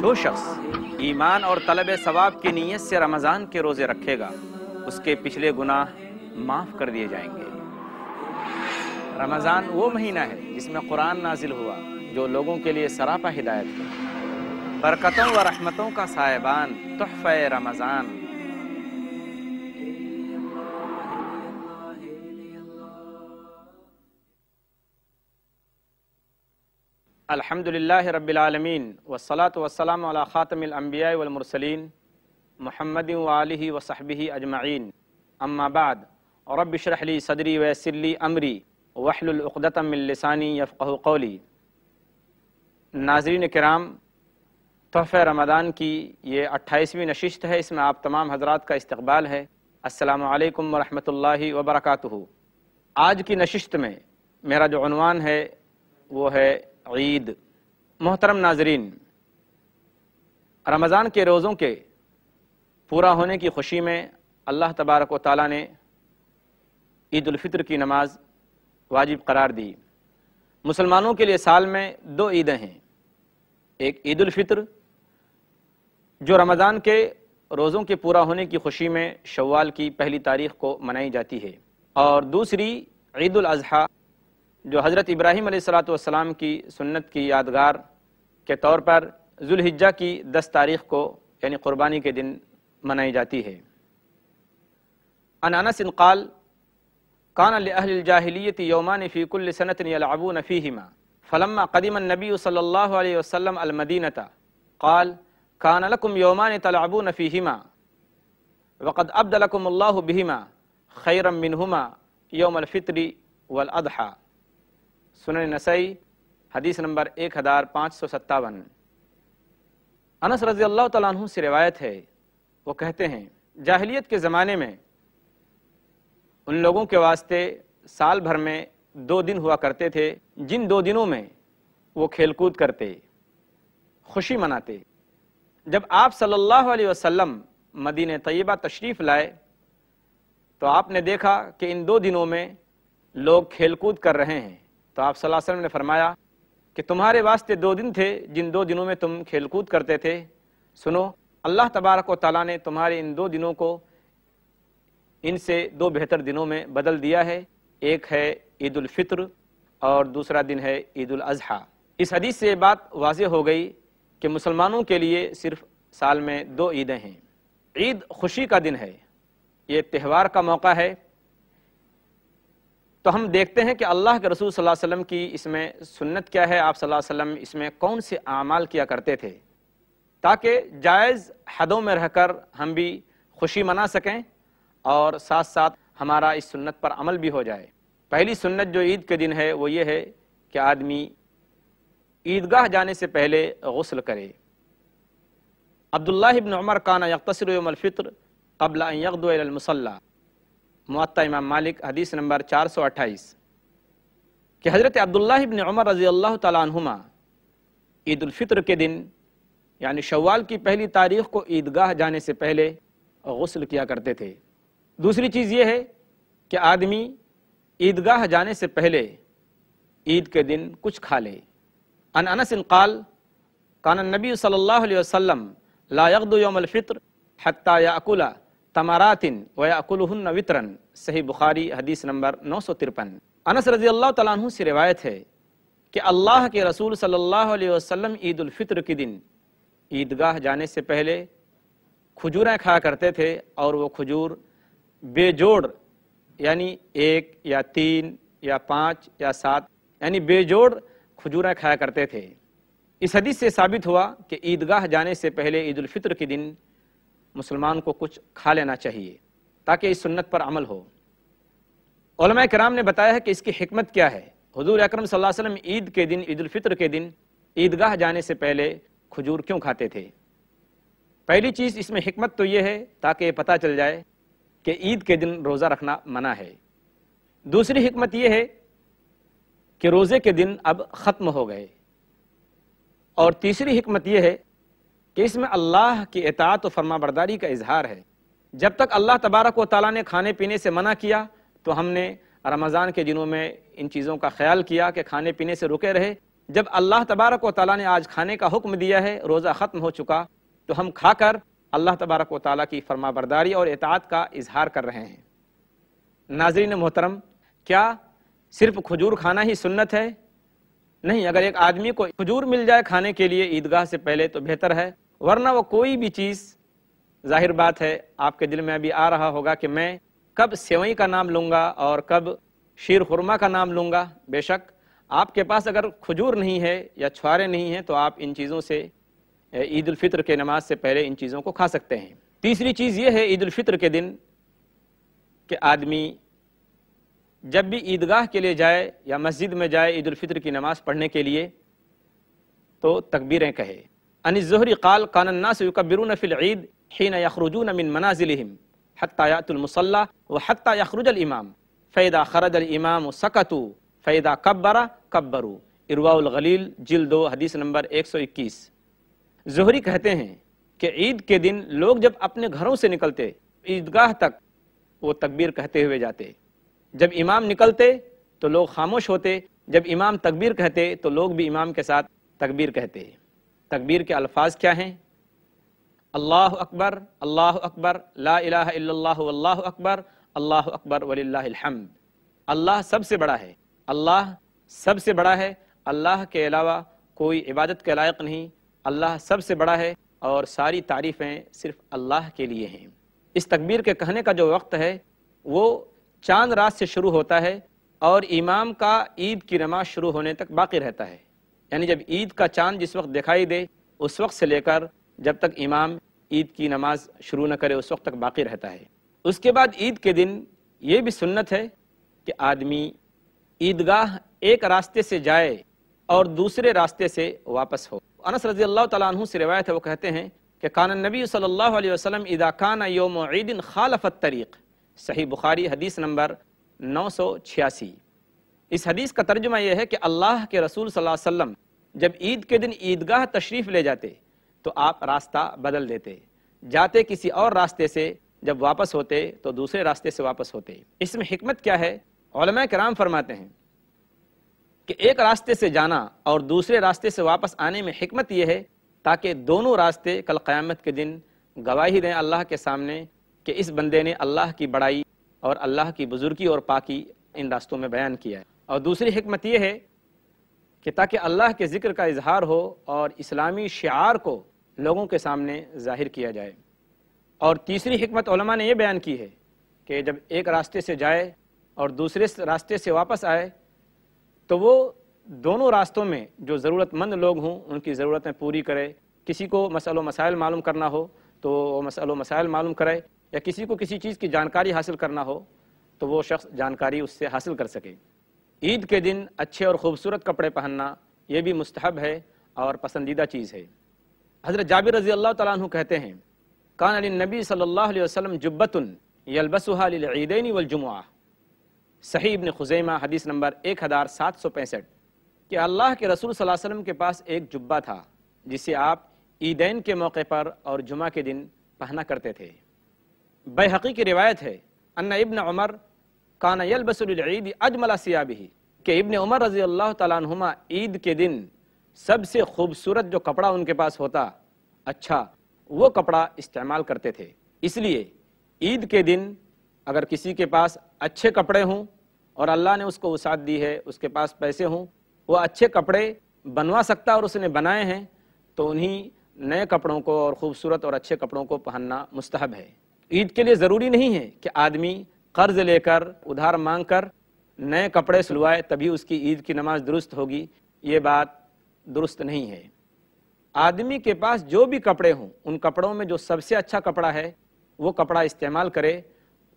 جو شخص ایمان اور طلب ثواب کی نیت سے رمضان کے روزے رکھے گا اس کے پچھلے گناہ معاف کر دیے جائیں گے۔ رمضان وہ مہینہ ہے جس میں قرآن نازل ہوا جو لوگوں کے لیے سراپا ہدایت ہے۔ برکتوں و رحمتوں کا سائبان تحفہ رمضان۔ الحمدللہ رب العالمین والصلاة والسلام علی خاتم الانبیاء والمرسلین محمد وآلہ وصحبہ اجمعین، اما بعد رب اشرح لی صدری ویسر لی امری واحلل عقدۃ من لسانی یفقہوا قولی۔ ناظرین کرام، تحفہ رمضان کی یہ 28ویں نشست ہے، اس میں آپ تمام حضرات کا استقبال ہے۔ السلام علیکم ورحمۃ اللہ وبرکاتہ۔ آج کی نشست میں میرا جو عنوان ہے وہ ہے عید۔ محترم ناظرین، رمضان کے روزوں کے پورا ہونے کی خوشی میں اللہ تبارک و تعالیٰ نے عید الفطر کی نماز واجب قرار دی۔ مسلمانوں کے لیے سال میں 2 عیدیں ہیں، ایک عید الفطر جو رمضان کے روزوں کے پورا ہونے کی خوشی میں شوال کی پہلی تاریخ کو منائی جاتی ہے، اور دوسری عید الاضحیٰ جو حضرت ابراہیم علیہ السلام کی سنت کی یادگار کے طور پر ذو الحجہ کی 10 تاریخ کو یعنی قربانی کے دن منائی جاتی ہے۔ عن انس قال کان لأہل الجاہلیۃ یومان فی کل سنۃ یلعبون فیہما فلما قدم النبی صلی اللہ علیہ وسلم المدینۃ قال کان لکم یومان تلعبون فیہما وقد ابدلکم اللہ بہما خیرا منہما یوم الفطر والاضحیٰ۔ سنن نسائی حدیث نمبر 1557۔ انس رضی اللہ تعالیٰ عنہ سے روایت ہے، وہ کہتے ہیں جاہلیت کے زمانے میں ان لوگوں کے واسطے سال بھر میں 2 دن ہوا کرتے تھے جن 2 دنوں میں وہ کھیل کود کرتے، خوشی مناتے۔ جب آپ صلی اللہ علیہ وسلم مدینہ طیبہ تشریف لائے تو آپ نے دیکھا کہ ان 2 دنوں میں لوگ کھیل کود کر رہے ہیں، تو آپ صلی اللہ علیہ وسلم نے فرمایا کہ تمہارے واسطے 2 دن تھے جن 2 دنوں میں تم کھیل کود کرتے تھے، سنو اللہ تبارک و تعالیٰ نے تمہارے ان 2 دنوں کو ان سے 2 بہتر دنوں میں بدل دیا ہے، ایک ہے عید الفطر اور دوسرا دن ہے عید الاضحیٰ۔ اس حدیث سے یہ بات واضح ہو گئی کہ مسلمانوں کے لیے صرف سال میں 2 عیدیں ہیں۔ عید خوشی کا دن ہے، یہ تہوار کا موقع ہے، تو ہم دیکھتے ہیں کہ اللہ کے رسول صلی اللہ علیہ وسلم کی اس میں سنت کیا ہے، آپ صلی اللہ علیہ وسلم اس میں کون سے اعمال کیا کرتے تھے تاکہ جائز حدوں میں رہ کر ہم بھی خوشی منا سکیں اور ساتھ ساتھ ہمارا اس سنت پر عمل بھی ہو جائے۔ پہلی سنت جو عید کے دن ہے وہ یہ ہے کہ آدمی عیدگاہ جانے سے پہلے غسل کرے۔ عبداللہ ابن عمر کان یغتسل یوم الفطر قبل ان یغدو الی المصلی، موطا امام مالک حدیث نمبر 428، کہ حضرت عبداللہ ابن عمر رضی اللہ تعالیٰ عنہما عید الفطر کے دن یعنی شوال کی پہلی تاریخ کو عیدگاہ جانے سے پہلے غسل کیا کرتے تھے۔ دوسری چیز یہ ہے کہ آدمی عیدگاہ جانے سے پہلے عید کے دن کچھ کھا لے۔ عن انس قال کان النبی صلی اللہ علیہ وسلم لا یغدو یوم الفطر حتی یأکل تمرات ویأکلہن وطرا، صحیح بخاری حدیث نمبر 953۔ انس رضی اللہ تعالیٰ عنہ سے روایت ہے کہ اللہ کے رسول صلی اللہ علیہ وسلم عید الفطر کے دن عیدگاہ جانے سے پہلے کھجوریں کھایا کرتے تھے، اور وہ کھجور بے جوڑ یعنی 1 یا 3 یا 5 یا 7 یعنی بے جوڑ کھجوریں کھایا کرتے تھے۔ اس حدیث سے ثابت ہوا کہ عیدگاہ جانے سے پہلے عید الفطر کے دن مسلمان کو کچھ کھا لینا چاہیے تاکہ اس سنت پر عمل ہو۔ علماء کرام نے بتایا ہے کہ اس کی حکمت کیا ہے۔ حضور اکرم صلی اللہ علیہ وسلم عید کے دن، عید الفطر کے دن عیدگاہ جانے سے پہلے کھجور کیوں کھاتے تھے؟ پہلی چیز اس میں حکمت تو یہ ہے تاکہ یہ پتہ چل جائے کہ عید کے دن روزہ رکھنا منع ہے۔ دوسری حکمت یہ ہے کہ روزے کے دن اب ختم ہو گئے، اور تیسری حکمت یہ ہے کہ اس میں اللہ کی اطاعت و فرما برداری کا اظہار ہے۔ جب تک اللہ تبارک و تعالیٰ نے کھانے پینے سے منع کیا تو ہم نے رمضان کے دنوں میں ان چیزوں کا خیال کیا کہ کھانے پینے سے رکے رہے، جب اللہ تبارک و تعالیٰ نے آج کھانے کا حکم دیا ہے، روزہ ختم ہو چکا، تو ہم کھا کر اللہ تبارک و تعالیٰ کی فرما برداری اور اطاعت کا اظہار کر رہے ہیں۔ ناظرین محترم، کیا صرف کھجور کھانا ہی سنت ہے؟ نہیں، اگر ایک آدمی کو کھجور مل جائے کھانے کے لیے عیدگاہ سے پہلے تو بہتر ہے، ورنہ وہ کوئی بھی چیز، ظاہر بات ہے آپ کے دل میں ابھی آ رہا ہوگا کہ میں کب سیوئی کا نام لوں گا اور کب شیر خورما کا نام لوں گا۔ بے شک آپ کے پاس اگر کھجور نہیں ہے یا چھوارے نہیں ہیں تو آپ ان چیزوں سے عید الفطر کے نماز سے پہلے ان چیزوں کو کھا سکتے ہیں۔ تیسری چیز یہ ہے عید الفطر کے دن کہ آدمی جب بھی عیدگاہ کے لیے جائے یا مسجد میں جائے عید الفطر کی نماز پڑھنے کے لیے تو تکبیریں کہے۔ عن الزہری قال کان الناس یکبرون فی العید حین یخرجون من منازلہم حتی یأتوا المصلی وحتی یخرج الامام فاذا خرج الامام سکتوا فاذا کبر کبروا۔ ارواء الغلیل جلد 2 حدیث نمبر 121۔ زہری کہتے ہیں کہ عید کے دن لوگ جب اپنے گھروں سے نکلتے عیدگاہ تک وہ تکبیر کہتے ہوئے جاتے، جب امام نکلتے تو لوگ خاموش ہوتے، جب امام تکبیر کہتے تو لوگ بھی امام کے ساتھ تکبیر کہتے۔ تکبیر کے الفاظ کیا ہیں؟ اللہ اکبر، اللہ اکبر، لا الہ الا اللہ واللہ اکبر، اللہ اکبر وللہ الحمد۔ اللہ سب سے بڑا ہے، اللہ سب سے بڑا ہے، اللہ کے علاوہ کوئی عبادت کے لائق نہیں، اللہ سب سے بڑا ہے اور ساری تعریفیں صرف اللہ کے لیے ہیں۔ اس تکبیر کے کہنے کا جو وقت ہے وہ چاند رات سے شروع ہوتا ہے اور امام کا عید کی نماز شروع ہونے تک باقی رہتا ہے، یعنی جب عید کا چاند جس وقت دکھائی دے اس وقت سے لے کر جب تک امام عید کی نماز شروع نہ کرے اس وقت تک باقی رہتا ہے۔ اس کے بعد عید کے دن یہ بھی سنت ہے کہ آدمی عیدگاہ ایک راستے سے جائے اور دوسرے راستے سے واپس ہو۔ انس رضی اللہ تعالیٰ عنہ سے روایت ہے، وہ کہتے ہیں کہ کان النبی صلی اللہ علیہ وسلم اذا کان یوم عید خالف الطریق، صحیح بخاری حدیث نمبر 986۔ اس حدیث کا ترجمہ یہ ہے کہ اللہ کے رسول صلی اللہ علیہ وسلم جب عید کے دن عیدگاہ تشریف لے جاتے تو آپ راستہ بدل دیتے، جاتے کسی اور راستے سے، جب واپس ہوتے تو دوسرے راستے سے واپس ہوتے۔ اس میں حکمت کیا ہے؟ علماء کرام فرماتے ہیں کہ ایک راستے سے جانا اور دوسرے راستے سے واپس آنے میں حکمت یہ ہے تاکہ دونوں راستے کل قیامت کے دن گواہی دیں اللہ کے سامنے کہ اس بندے نے اللہ کی بڑائی اور اللہ کی بزرگی اور پاکی ان راستوں میں بیان کیا ہے۔ اور دوسری حکمت یہ ہے کہ تاکہ اللہ کے ذکر کا اظہار ہو اور اسلامی شعار کو لوگوں کے سامنے ظاہر کیا جائے۔ اور تیسری حکمت علماء نے یہ بیان کی ہے کہ جب ایک راستے سے جائے اور دوسرے راستے سے واپس آئے تو وہ دونوں راستوں میں جو ضرورت مند لوگ ہوں ان کی ضرورتیں پوری کرے، کسی کو مسئلہ و مسائل معلوم کرنا ہو تو وہ مسئلہ و مسائل معلوم کرے، یا کسی کو کسی چیز کی جانکاری حاصل کرنا ہو تو وہ شخص جانکاری اس سے حاصل کر سکے۔ عید کے دن اچھے اور خوبصورت کپڑے پہننا یہ بھی مستحب ہے اور پسندیدہ چیز ہے۔ حضرت جابر رضی اللہ تعالیٰ عنہ کہتے ہیں کان للنبی صلی اللہ علیہ وسلم جبۃ یلبسها للعیدین والجمعہ، صحیح ابن خزیمہ حدیث نمبر 1765، کہ اللہ کے رسول صلی اللہ علیہ وسلم کے پاس ایک جبہ تھا جسے آپ عیدین کے موقع پر اور جمعہ کے دن پہنا کرتے تھے۔ بیہقی کی روایت ہے ان ابن عمر کان یلبس للعید اجمل ثیابہ، کہ ابن عمر رضی اللہ تعالیٰ عنہما عید کے دن سب سے خوبصورت جو کپڑا ان کے پاس ہوتا اچھا وہ کپڑا استعمال کرتے تھے۔ اس لیے عید کے دن اگر کسی کے پاس اچھے کپڑے ہوں اور اللہ نے اس کو وسعت دی ہے، اس کے پاس پیسے ہوں، وہ اچھے کپڑے بنوا سکتا اور اس نے بنائے ہیں تو انہی نئے کپڑوں کو اور خوبصورت اور اچھے کپڑوں کو پہننا مستحب ہے۔ عید کے لیے ضروری نہیں ہے کہ آدمی قرض لے کر ادھار مانگ کر نئے کپڑے سلوائے تبھی اس کی عید کی نماز درست ہوگی، یہ بات درست نہیں ہے۔ آدمی کے پاس جو بھی کپڑے ہوں ان کپڑوں میں جو سب سے اچھا کپڑا ہے وہ کپڑا استعمال کرے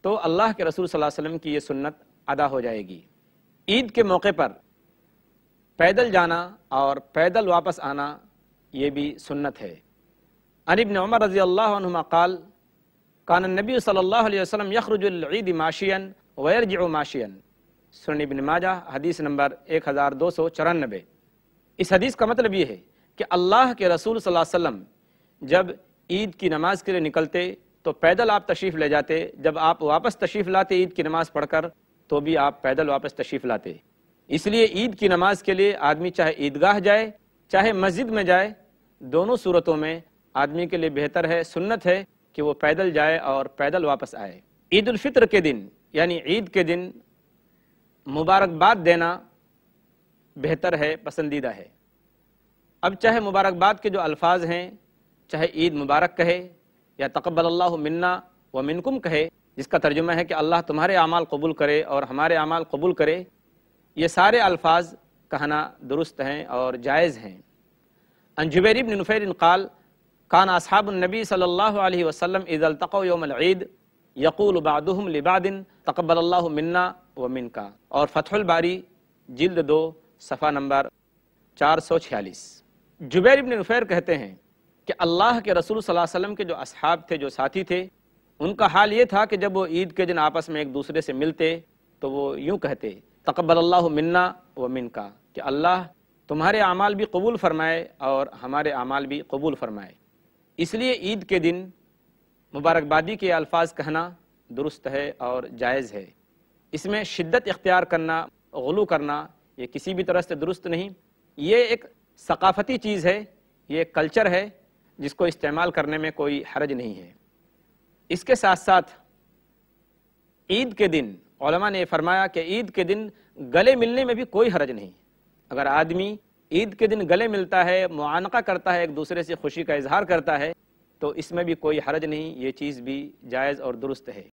تو اللہ کے رسول صلی اللہ علیہ وسلم کی یہ سنت ادا ہو جائے گی۔ عید کے موقع پر پیدل جانا اور پیدل واپس آنا یہ بھی سنت ہے۔ عن ابن عمر رضی اللہ عنہما قال کان النبی صلی اللہ علیہ وسلم یخرج العید ماشیا ویرجع ماشیا، سنن ابن ماجہ حدیث نمبر 1294۔ اس حدیث کا مطلب یہ ہے کہ اللہ کے رسول صلی اللہ علیہ وسلم جب عید کی نماز کے لیے نکلتے تو پیدل آپ تشریف لے جاتے، جب آپ واپس تشریف لاتے عید کی نماز پڑھ کر تو بھی آپ پیدل واپس تشریف لاتے۔ اس لیے عید کی نماز کے لیے آدمی چاہے عیدگاہ جائے چاہے مسجد میں جائے، دونوں صورتوں میں آدمی کے لیے بہتر ہے، سنت ہے کہ وہ پیدل جائے اور پیدل واپس آئے۔ عید الفطر کے دن یعنی عید کے دن مبارکباد دینا بہتر ہے، پسندیدہ ہے۔ اب چاہے مبارکباد کے جو الفاظ ہیں، چاہے عید مبارک کہے یا تقبل اللہ منا و منکم کہے، جس کا ترجمہ ہے کہ اللہ تمہارے اعمال قبول کرے اور ہمارے اعمال قبول کرے، یہ سارے الفاظ کہنا درست ہیں اور جائز ہیں۔ عن جبیر بن نفیر قال کان اصحاب النبی صلی اللہ علیہ وسلم اذا التقوا یوم العید یقول بعضهم لبعض تقبل اللہ منا و منکا، اور فتح الباری جلد 2 صفحہ نمبر 446۔ جبیر بن نفیر کہتے ہیں کہ اللہ کے رسول صلی اللہ علیہ وسلم کے جو اصحاب تھے، جو ساتھی تھے، ان کا حال یہ تھا کہ جب وہ عید کے دن آپس میں ایک دوسرے سے ملتے تو وہ یوں کہتے تقبل اللہ منا و منکا، کہ اللہ تمہارے اعمال بھی قبول فرمائے اور ہمارے اعمال بھی قبول فرمائے۔ اس لیے عید کے دن مبارکبادی کے الفاظ کہنا درست ہے اور جائز ہے۔ اس میں شدت اختیار کرنا، غلو کرنا، یہ کسی بھی طرح سے درست نہیں۔ یہ ایک ثقافتی چیز ہے، یہ ایک کلچر ہے جس کو استعمال کرنے میں کوئی حرج نہیں ہے۔ اس کے ساتھ ساتھ عید کے دن علماء نے فرمایا کہ عید کے دن گلے ملنے میں بھی کوئی حرج نہیں۔ اگر آدمی عید کے دن گلے ملتا ہے، معانقہ کرتا ہے، ایک دوسرے سے خوشی کا اظہار کرتا ہے، تو اس میں بھی کوئی حرج نہیں، یہ چیز بھی جائز اور درست ہے۔